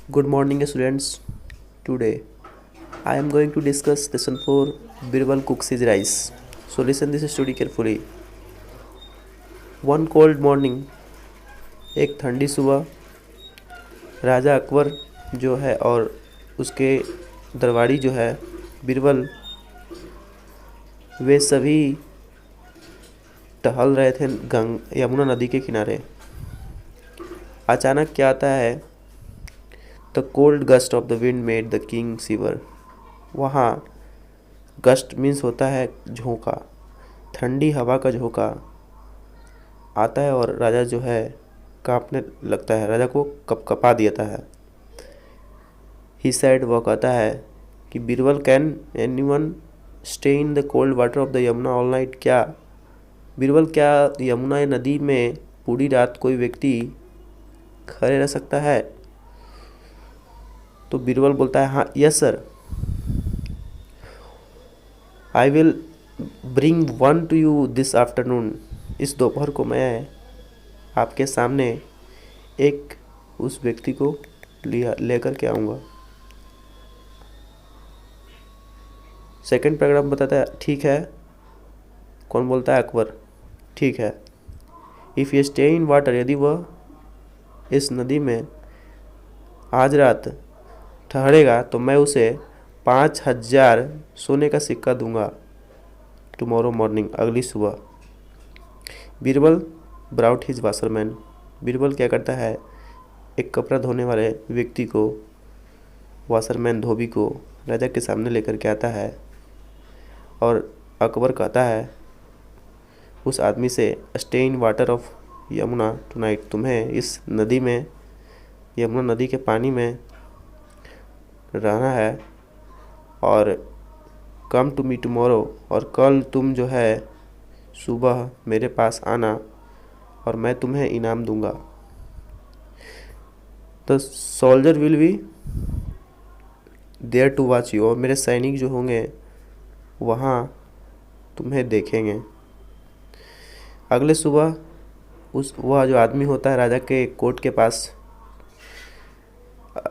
Good morning, students. Today, I am going to discuss lesson 4 Birbal cooks his rice. So, listen this story carefully. One cold morning, एक ठंडी सुबह, राजा अकबर जो है और उसके दरबारी जो है बिरबल, वे सभी टहल रहे थे यमुना नदी के किनारे। अचानक क्या आता है, the cold gust of the wind made the king shiver. वहाँ गस्ट मीन्स होता है झोंका, ठंडी हवा का झोंका आता है और राजा जो है कांपने लगता है, राजा को कपकपा देता है। ही सेड, वह कहता है कि Birbal, can anyone stay in the cold water of the Yamuna all night. क्या बीरबल, क्या यमुना नदी में पूरी रात कोई व्यक्ति खड़े रह सकता है? तो बीरबल बोलता है, हाँ, yes sir, I will bring one two you this afternoon. इस दोपहर को मैं आपके सामने एक उस व्यक्ति को लेकर के आऊँगा। सेकंड पैराग्राफ बताता है, ठीक है। कौन बोलता है? अकबर। ठीक है। If you stay in water, यदि वह इस नदी में आज रात ठहरेगा तो मैं उसे 5,000 सोने का सिक्का दूंगा। टुमारो मॉर्निंग, अगली सुबह। Birbal brought his washerman. Birbal क्या करता है, एक कपड़ा धोने वाले व्यक्ति को, वाशरमैन धोबी को राजा के सामने लेकर के आता है और अकबर कहता है उस आदमी से, stay in water of Yamuna tonight. तुम्हें इस नदी में, यमुना नदी के पानी में रहना है और कम टू मी टुमारो, और कल तुम जो है सुबह मेरे पास आना और मैं तुम्हें इनाम दूंगा। The soldier will be there to watch you, और मेरे सैनिक जो होंगे वहाँ तुम्हें देखेंगे। अगले सुबह वह जो आदमी होता है राजा के कोर्ट के पास,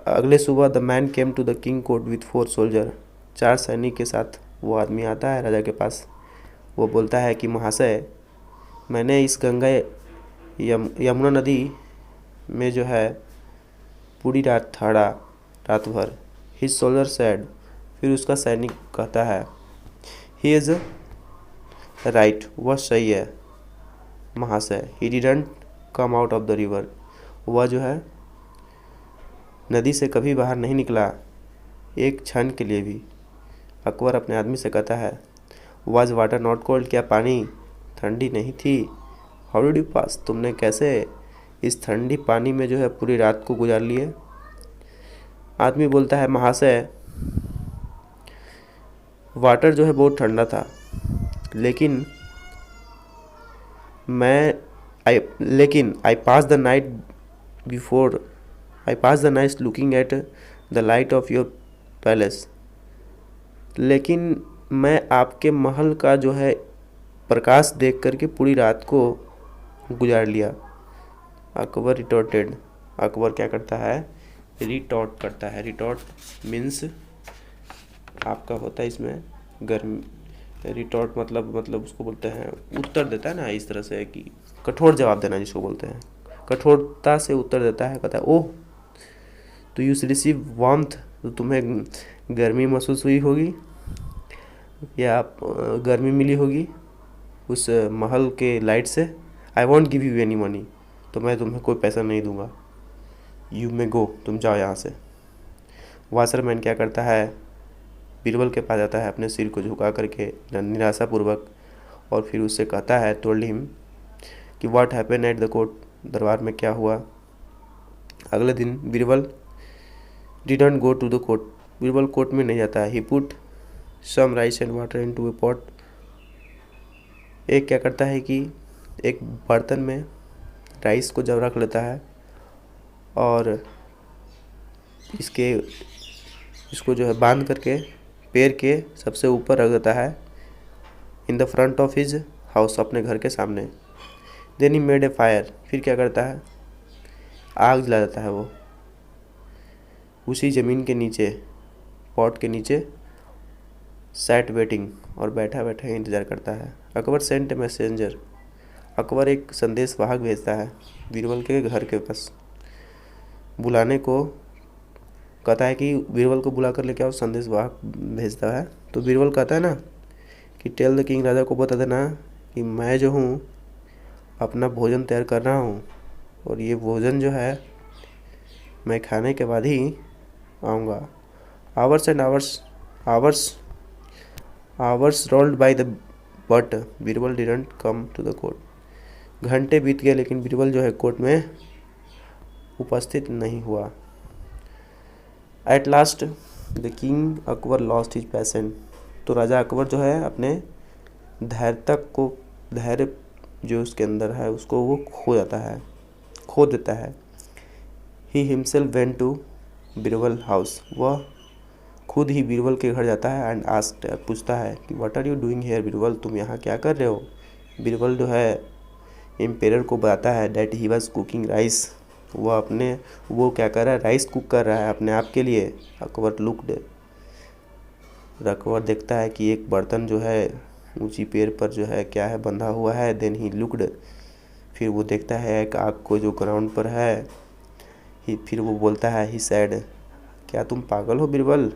अगले सुबह the man came to the king court with 4 soldier. 4 सैनिक के साथ वो आदमी आता है राजा के पास। वो बोलता है कि महाशय, मैंने इस गंगा यमुना नदी में जो है पूरी रात ठहरा, रात भर। हिज सोल्जर सैड, फिर उसका सैनिक कहता है, ही इज़ राइट, वह सही है महाशय। He didn't come out of the river, वह जो है नदी से कभी बाहर नहीं निकला, एक क्षण के लिए भी। अकबर अपने आदमी से कहता है, वाज वाटर नॉट कोल्ड, क्या पानी ठंडी नहीं थी? हाउ डिड यू पास, तुमने कैसे इस ठंडी पानी में जो है पूरी रात को गुजार लिए? आदमी बोलता है, महाशय, वाटर जो है बहुत ठंडा था, लेकिन I pass the night before, I pass the night looking at the light of your palace. लेकिन मैं आपके महल का जो है प्रकाश देख करके पूरी रात को गुजार लिया। अकबर रिटॉर्टेड, अकबर क्या करता है, रिटॉर्ट करता है। रिटॉर्ट मीन्स आपका होता है इसमें गर्मी। रिटॉर्ट मतलब उसको बोलते हैं उत्तर देता है ना, इस तरह से कि कठोर जवाब देना जिसको बोलते हैं, कठोरता से उत्तर देता है। कहता है, ओह तो यू रिसीव वार्मथ, तो तुम्हें गर्मी महसूस हुई होगी या गर्मी मिली होगी उस महल के लाइट से। I want give you any money, तो मैं तुम्हें कोई पैसा नहीं दूंगा। यू मे गो, तुम जाओ यहाँ से। वाशरमैन क्या करता है, बीरबल के पास जाता है अपने सिर को झुका करके निराशापूर्वक, और फिर उससे कहता है, टोल्ड हिम कि what happen at the court, दरबार में क्या हुआ। अगले दिन Birbal didn't go to the court, Birbal court में नहीं जाता है। He put some rice and water into a pot, एक क्या करता है कि एक बर्तन में राइस को जब रख लेता है और इसको जो है बांध करके पैर के सबसे ऊपर रख देता है, in the front of his house, अपने घर के सामने। Then he made a fire, फिर क्या करता है, आग जला देता है वो। उसी ज़मीन के नीचे, पॉट के नीचे सैट वेटिंग, और बैठा बैठा इंतज़ार करता है। Akbar sent a messenger, Akbar एक संदेश वाहक भेजता है बीरबल के घर के पास बुलाने को। कहता है कि बीरबल को बुला कर लेके आओ, संदेश वाहक भेजता है। तो बीरबल कहता है ना कि टेल द किंग, राजा को बता देना कि मैं जो हूँ अपना भोजन तैयार कर रहा हूँ, और ये भोजन जो है मैं खाने के बाद ही आऊँगा। Hours and hours hours hours rolled by the but Birbal didn't come to the court. घंटे बीत गए लेकिन बीरबल जो है कोर्ट में उपस्थित नहीं हुआ। At last the king Akbar lost his passion, तो राजा अकबर जो है अपने धैर्य जो उसके अंदर है उसको वो खो देता है। He himself went to Birbal house, वह खुद ही बीरबल के घर जाता है। एंड आस्क्ड, पूछता है कि what are you doing here Birbal, तुम यहाँ क्या कर रहे हो। बीरबल जो है एम्पेरर को बताता है that he was cooking rice, वो क्या कर रहा है, राइस कुक कर रहा है अपने आप के लिए। अकबर देखता है कि एक बर्तन जो है ऊंची पेड़ पर जो है क्या है बंधा हुआ है। देन ही लुक्ड, फिर वो देखता है एक आग को जो ग्राउंड पर है। फिर वो बोलता है, ही सैड, क्या तुम पागल हो Birbal,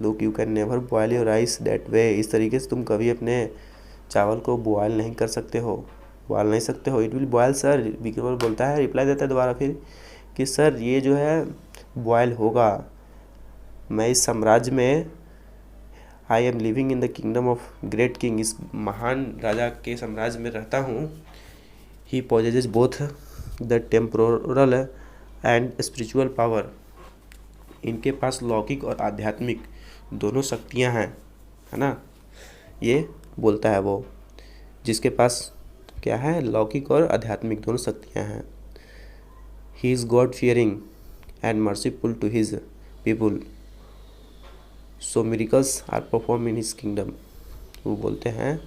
look you can never boil your rice that way, इस तरीके से तुम कभी अपने चावल को बॉयल नहीं सकते हो। It will boil sir, Birbal बोलता है, रिप्लाई देता है दोबारा फिर कि सर ये जो है बॉयल होगा। मैं इस साम्राज्य में, I am living in the kingdom of great king, इस महान राजा के साम्राज्य में रहता हूँ। He possesses both the temporal and spiritual power, इनके पास लौकिक और आध्यात्मिक दोनों शक्तियाँ हैं, है ना। ये बोलता है वो जिसके पास क्या है, लौकिक और आध्यात्मिक दोनों शक्तियाँ हैं। He is God fearing and merciful to his people, so miracles are perform in his kingdom. वो बोलते हैं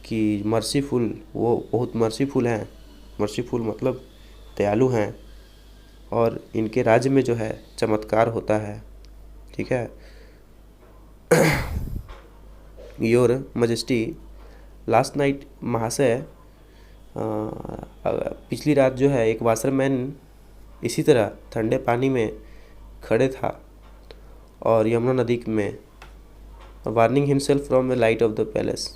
कि मर्सीफुल, वो बहुत मर्सीफुल हैं, मर्सीफुल मतलब दयालु हैं, और इनके राज्य में जो है चमत्कार होता है। ठीक है। योर मजेस्टी, लास्ट नाइट, महाशय पिछली रात जो है एक वाशरमैन इसी तरह ठंडे पानी में खड़े था और यमुना नदी में, warning himself from the light of the palace,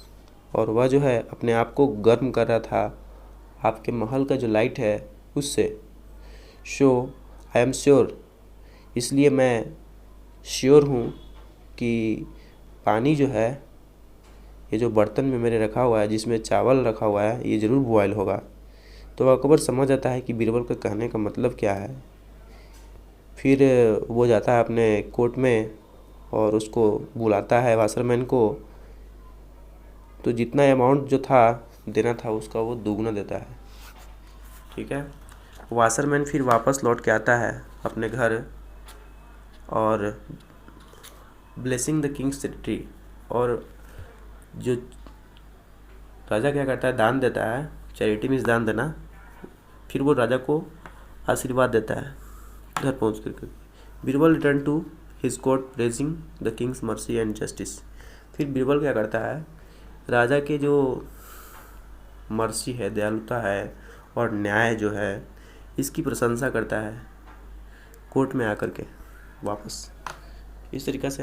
और वह जो है अपने आप को गर्म कर रहा था आपके महल का जो लाइट है उससे। शो आई एम श्योर, इसलिए मैं श्योर हूँ कि पानी जो है ये जो बर्तन में मेरे रखा हुआ है, जिसमें चावल रखा हुआ है, ये ज़रूर बॉयल होगा। तो अकबर समझ जाता है कि बीरबल का कहने का मतलब क्या है। फिर वो जाता है अपने कोर्ट में और उसको बुलाता है वाशरमैन को। तो जितना अमाउंट जो था देना था उसका वो दुगना देता है। ठीक है। वाशरमैन फिर वापस लौट के आता है अपने घर और ब्लेसिंग द किंग्स ट्री, और जो राजा क्या करता है, दान देता है। चैरिटी मीन्स दान देना। फिर वो राजा को आशीर्वाद देता है घर पहुँच कर। Birbal return to his court praising the king's mercy and justice. फिर बीरबल क्या करता है, राजा के जो मर्सी है, दयालुता है और न्याय जो है, इसकी प्रशंसा करता है कोर्ट में आकर के वापस। इस तरीक़ा से